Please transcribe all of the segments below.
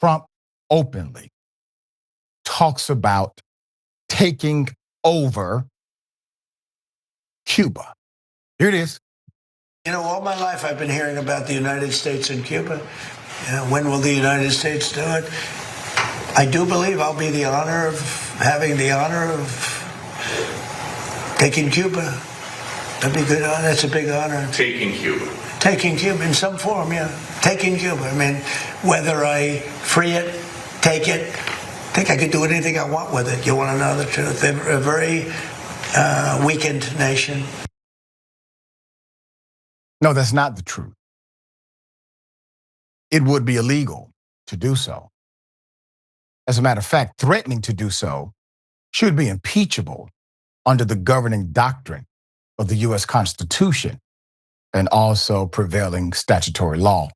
Trump openly talks about taking over Cuba. Here it is. You know, all my life I've been hearing about the United States and Cuba. When will the United States do it? I do believe I'll be having the honor of taking Cuba. That'd be good. That's a big honor. Taking Cuba. Taking Cuba in some form, yeah. Taking Cuba. I mean, whether I free it, take it, I think I could do anything I want with it. You want to know the truth? They're a very weakened nation. No, that's not the truth. It would be illegal to do so. As a matter of fact, threatening to do so should be impeachable under the governing doctrine of the U.S. Constitution and also prevailing statutory law.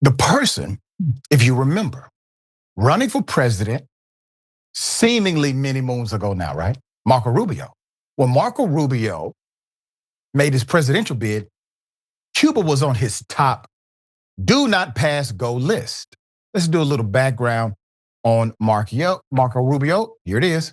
The person, if you remember, running for president seemingly many moons ago now, right? Marco Rubio. When Marco Rubio made his presidential bid, Cuba was on his top do not pass go list. Let's do a little background on Marco Rubio. Here it is.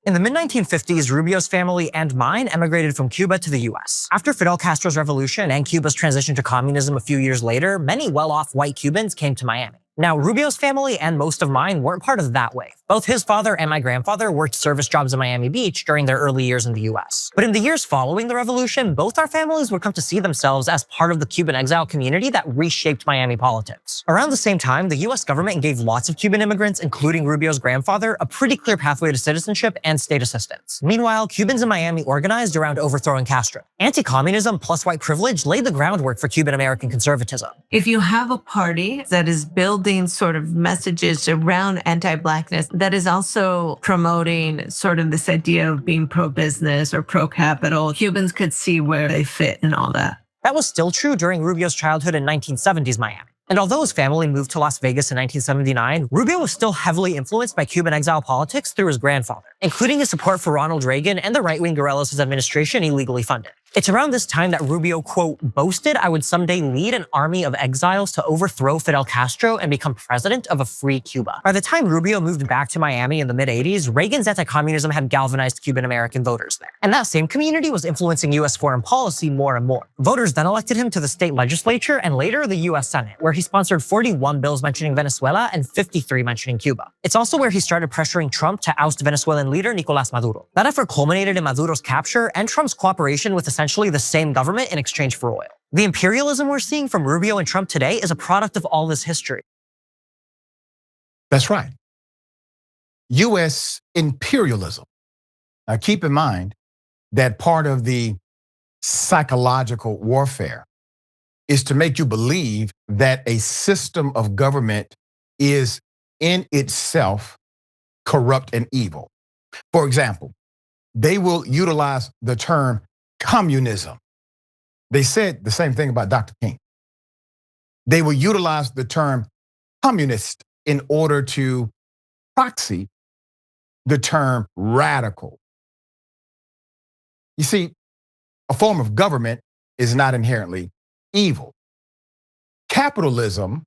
In the mid-1950s, Rubio's family and mine emigrated from Cuba to the US. After Fidel Castro's revolution and Cuba's transition to communism a few years later, many well-off white Cubans came to Miami. Now, Rubio's family and most of mine weren't part of that wave. Both his father and my grandfather worked service jobs in Miami Beach during their early years in the US. But in the years following the revolution, both our families would come to see themselves as part of the Cuban exile community that reshaped Miami politics. Around the same time, the US government gave lots of Cuban immigrants, including Rubio's grandfather, a pretty clear pathway to citizenship and state assistance. Meanwhile, Cubans in Miami organized around overthrowing Castro. Anti-communism plus white privilege laid the groundwork for Cuban-American conservatism. If you have a party that is building sort of messages around anti-Blackness that is also promoting sort of this idea of being pro-business or pro-capital, Cubans could see where they fit in all that. That was still true during Rubio's childhood in 1970s Miami. And although his family moved to Las Vegas in 1979, Rubio was still heavily influenced by Cuban exile politics through his grandfather, including his support for Ronald Reagan and the right-wing guerrillas his administration illegally funded. It's around this time that Rubio, quote, boasted I would someday lead an army of exiles to overthrow Fidel Castro and become president of a free Cuba. By the time Rubio moved back to Miami in the mid-80s, Reagan's anti-communism had galvanized Cuban-American voters there. And that same community was influencing US foreign policy more and more. Voters then elected him to the state legislature and later the US Senate, where he sponsored 41 bills mentioning Venezuela and 53 mentioning Cuba. It's also where he started pressuring Trump to oust Venezuelan leader Nicolás Maduro. That effort culminated in Maduro's capture and Trump's cooperation with essentially the same government in exchange for oil. The imperialism we're seeing from Rubio and Trump today is a product of all this history. That's right. US imperialism. Now keep in mind that part of the psychological warfare is to make you believe that a system of government is in itself corrupt and evil. For example, they will utilize the term communism. They said the same thing about Dr. King. They will utilize the term communist in order to proxy the term radical. You see, a form of government is not inherently evil. Capitalism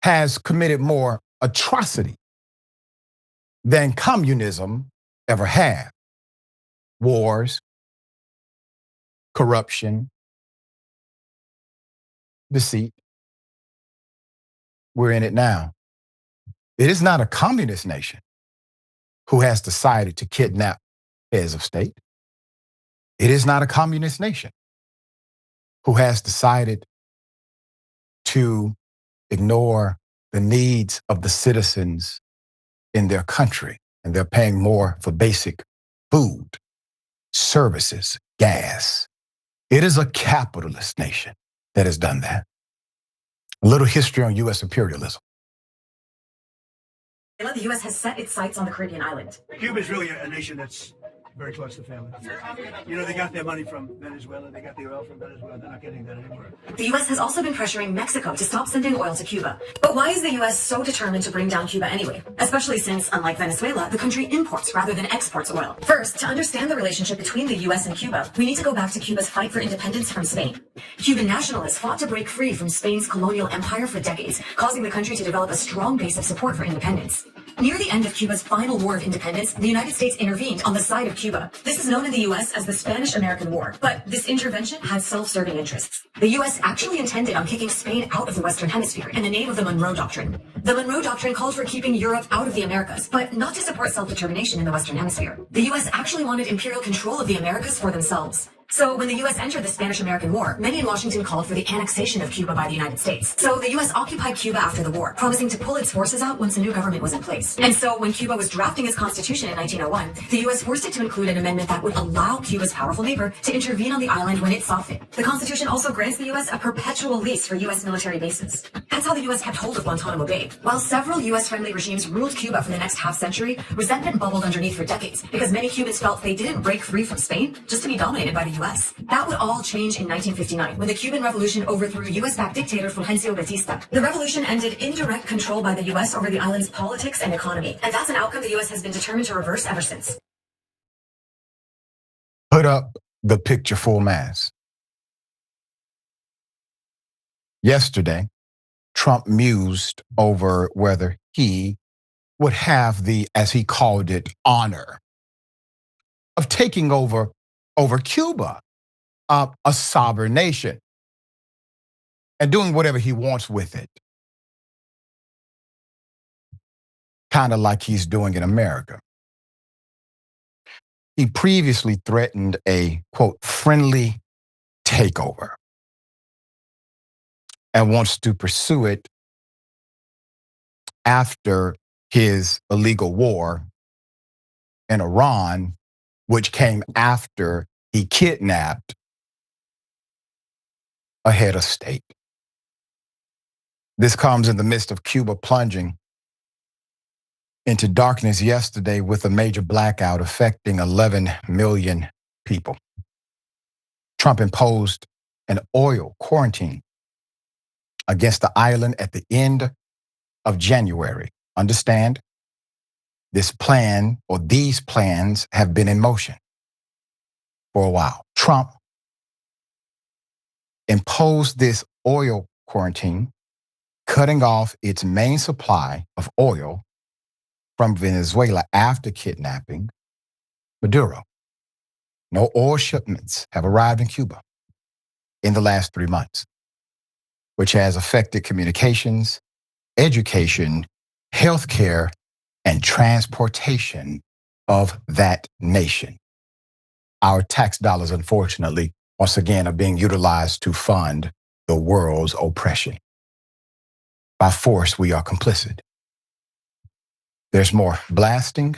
has committed more atrocity than communism ever had. Wars, corruption, deceit. We're in it now. It is not a communist nation who has decided to kidnap heads of state. It is not a communist nation who has decided to ignore the needs of the citizens in their country, and they're paying more for basic food, services, gas. It is a capitalist nation that has done that. A little history on US imperialism. The U.S. has set its sights on the Caribbean island. Cuba is really a nation that's very close to family. You know, they got their money from Venezuela. They got the oil from Venezuela. They're not getting that anymore. The U.S. has also been pressuring Mexico to stop sending oil to Cuba. But why is the U.S. so determined to bring down Cuba anyway? Especially since, unlike Venezuela, the country imports rather than exports oil. First, to understand the relationship between the U.S. and Cuba, we need to go back to Cuba's fight for independence from Spain. Cuban nationalists fought to break free from Spain's colonial empire for decades, causing the country to develop a strong base of support for independence. Near the end of Cuba's final war of independence, the United States intervened on the side of Cuba. This is known in the U.S. as the Spanish-American War, but this intervention had self-serving interests. The U.S. actually intended on kicking Spain out of the Western Hemisphere in the name of the Monroe Doctrine. The Monroe Doctrine called for keeping Europe out of the Americas, but not to support self-determination in the Western Hemisphere. The U.S. actually wanted imperial control of the Americas for themselves. So when the U.S. entered the Spanish-American War, many in Washington called for the annexation of Cuba by the United States. So the U.S. occupied Cuba after the war, promising to pull its forces out once a new government was in place. And so when Cuba was drafting its constitution in 1901, the U.S. forced it to include an amendment that would allow Cuba's powerful neighbor to intervene on the island when it saw fit. The Constitution also grants the U.S. a perpetual lease for U.S. military bases. That's how the U.S. kept hold of Guantanamo Bay. While several U.S.-friendly regimes ruled Cuba for the next half-century, resentment bubbled underneath for decades because many Cubans felt they didn't break free from Spain just to be dominated by the U.S. That would all change in 1959 when the Cuban Revolution overthrew U.S.-backed dictator Fulgencio Batista. The revolution ended indirect control by the U.S. over the island's politics and economy, and that's an outcome the U.S. has been determined to reverse ever since. Put up the picture full mass. Yesterday, Trump mused over whether he would have the, as he called it, honor of taking over Cuba, a sovereign nation, and doing whatever he wants with it. Kind of like he's doing in America. He previously threatened a, quote, friendly takeover and wants to pursue it after his illegal war in Iran, which came after he kidnapped a head of state. This comes in the midst of Cuba plunging into darkness yesterday with a major blackout affecting 11 million people. Trump imposed an oil quarantine against the island at the end of January. Understand, this plan or these plans have been in motion for a while. Trump imposed this oil quarantine, cutting off its main supply of oil from Venezuela after kidnapping Maduro. No oil shipments have arrived in Cuba in the last 3 months, which has affected communications, education, healthcare, and transportation of that nation. Our tax dollars, unfortunately, once again, are being utilized to fund the world's oppression. By force, we are complicit. There's more blasting.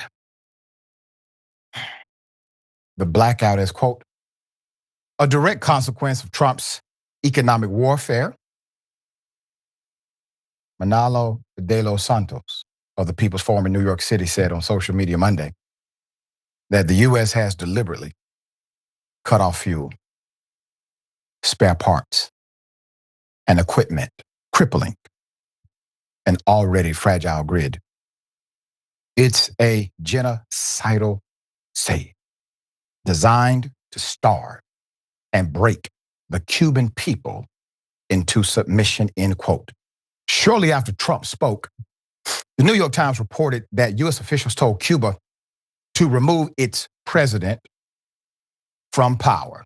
The blackout is, quote, a direct consequence of Trump's economic warfare. Manalo de los Santos of the People's Forum in New York City said on social media Monday that the U.S. has deliberately cut off fuel, spare parts, and equipment, crippling an already fragile grid. It's a genocidal save designed to starve and break the Cuban people into submission, end quote. Shortly after Trump spoke, the New York Times reported that U.S. officials told Cuba to remove its president from power.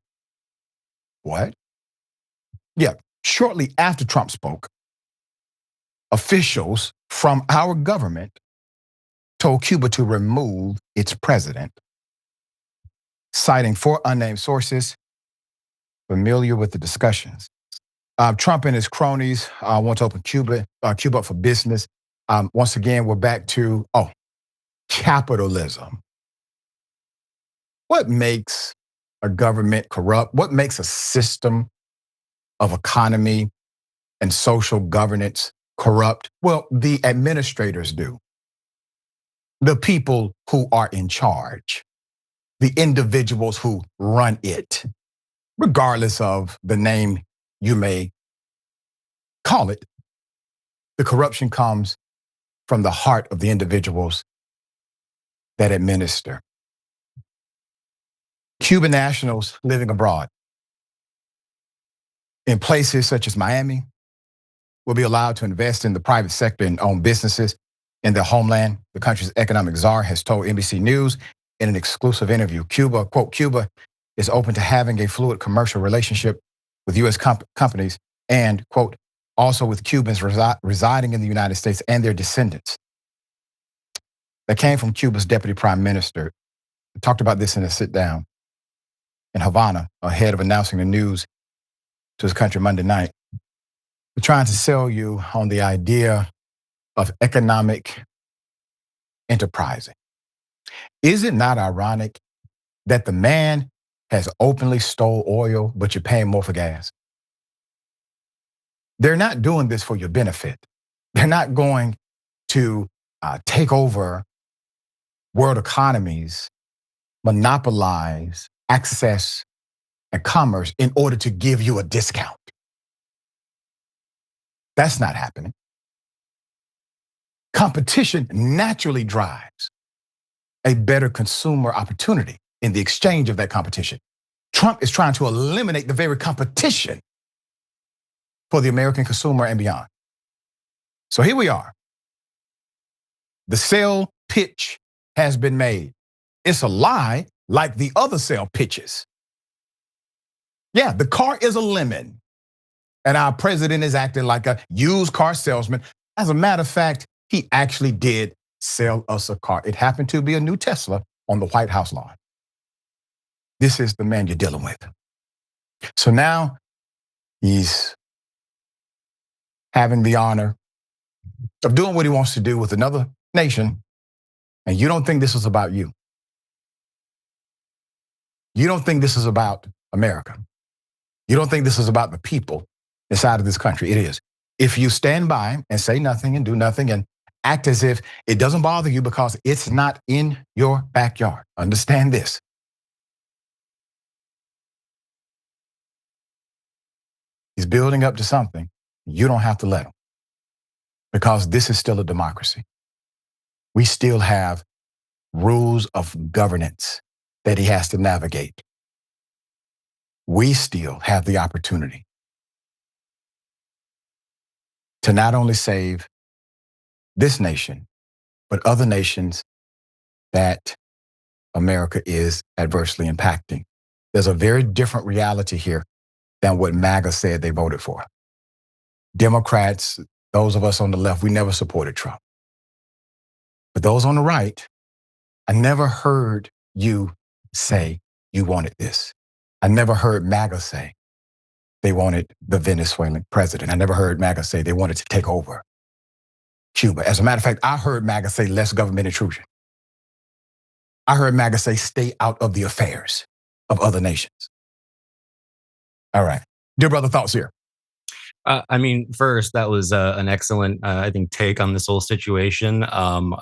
What? Yeah, shortly after Trump spoke, officials from our government told Cuba to remove its president, citing 4 unnamed sources familiar with the discussions. Trump and his cronies want to open Cuba up for business. Once again, we're back to, capitalism. What makes a government corrupt? What makes a system of economy and social governance corrupt? Well, the administrators do. The people who are in charge. the individuals who run it, regardless of the name you may call it. The corruption comes from the heart of the individuals that administer. Cuban nationals living abroad in places such as Miami will be allowed to invest in the private sector and own businesses in their homeland. The country's economic czar has told NBC News in an exclusive interview, Cuba, quote, Cuba is open to having a fluid commercial relationship with U.S. companies and, quote, also with Cubans residing in the United States and their descendants. That came from Cuba's deputy prime minister. We talked about this in a sit down in Havana ahead of announcing the news to his country Monday night. We're trying to sell you on the idea of economic enterprising. Is it not ironic that the man has openly stole oil, but you're paying more for gas? They're not doing this for your benefit. They're not going to take over world economies, monopolize access and commerce in order to give you a discount. That's not happening. Competition naturally drives a better consumer opportunity in the exchange of that competition. Trump is trying to eliminate the very competition for the American consumer and beyond. So here we are. The sale pitch has been made. It's a lie like the other sale pitches. Yeah, the car is a lemon, and our president is acting like a used car salesman. As a matter of fact, he actually did sell us a car. It happened to be a new Tesla on the White House lawn. This is the man you're dealing with. So now he's having the honor of doing what he wants to do with another nation, and you don't think this is about you. You don't think this is about America. You don't think this is about the people inside of this country. It is. If you stand by and say nothing and do nothing and act as if it doesn't bother you because it's not in your backyard. Understand this. He's building up to something. You don't have to let him, because this is still a democracy. We still have rules of governance that he has to navigate. We still have the opportunity to not only save this nation, but other nations that America is adversely impacting. There's a very different reality here than what MAGA said they voted for. Democrats, those of us on the left, we never supported Trump. But those on the right, I never heard you say you wanted this. I never heard MAGA say they wanted the Venezuelan president. I never heard MAGA say they wanted to take over Cuba. As a matter of fact, I heard MAGA say less government intrusion. I heard MAGA say stay out of the affairs of other nations. All right. Dear brother, thoughts here? First, that was an excellent, I think, take on this whole situation,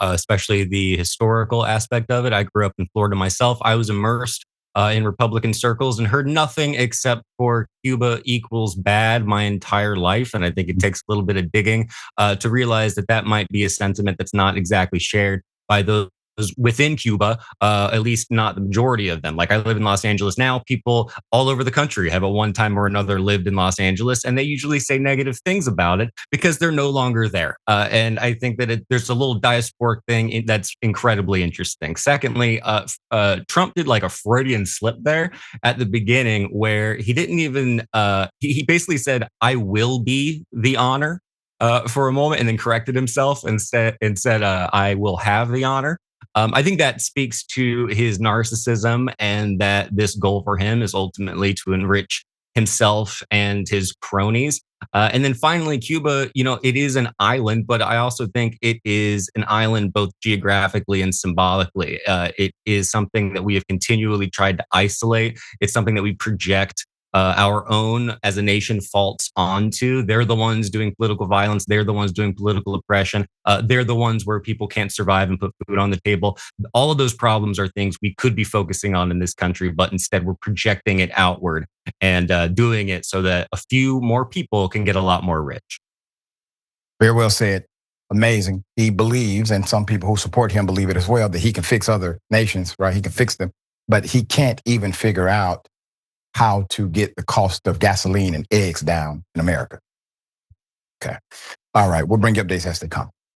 especially the historical aspect of it. I grew up in Florida myself. I was immersed in Republican circles and heard nothing except for Cuba equals bad my entire life. And I think it takes a little bit of digging to realize that that might be a sentiment that's not exactly shared by those within Cuba, at least not the majority of them. Like, I live in Los Angeles now. People all over the country have at one time or another lived in Los Angeles, and they usually say negative things about it because they're no longer there. And I think that there's a little diasporic thing that's incredibly interesting. Secondly, Trump did like a Freudian slip there at the beginning where he didn't even, he basically said, I will be the honor for a moment, and then corrected himself and said, I will have the honor. I think that speaks to his narcissism, and that this goal for him is ultimately to enrich himself and his cronies. And then finally, Cuba, it is an island, but I also think it is an island both geographically and symbolically. It is something that we have continually tried to isolate. It's something that we project our own as a nation faults onto. They're the ones doing political violence. They're the ones doing political oppression. They're the ones where people can't survive and put food on the table. All of those problems are things we could be focusing on in this country, but instead we're projecting it outward and doing it so that a few more people can get a lot more rich. Very well said. Amazing. He believes, and some people who support him believe it as well, that he can fix other nations, right? He can fix them, but he can't even figure out how to get the cost of gasoline and eggs down in America. Okay. All right. We'll bring you updates as they come.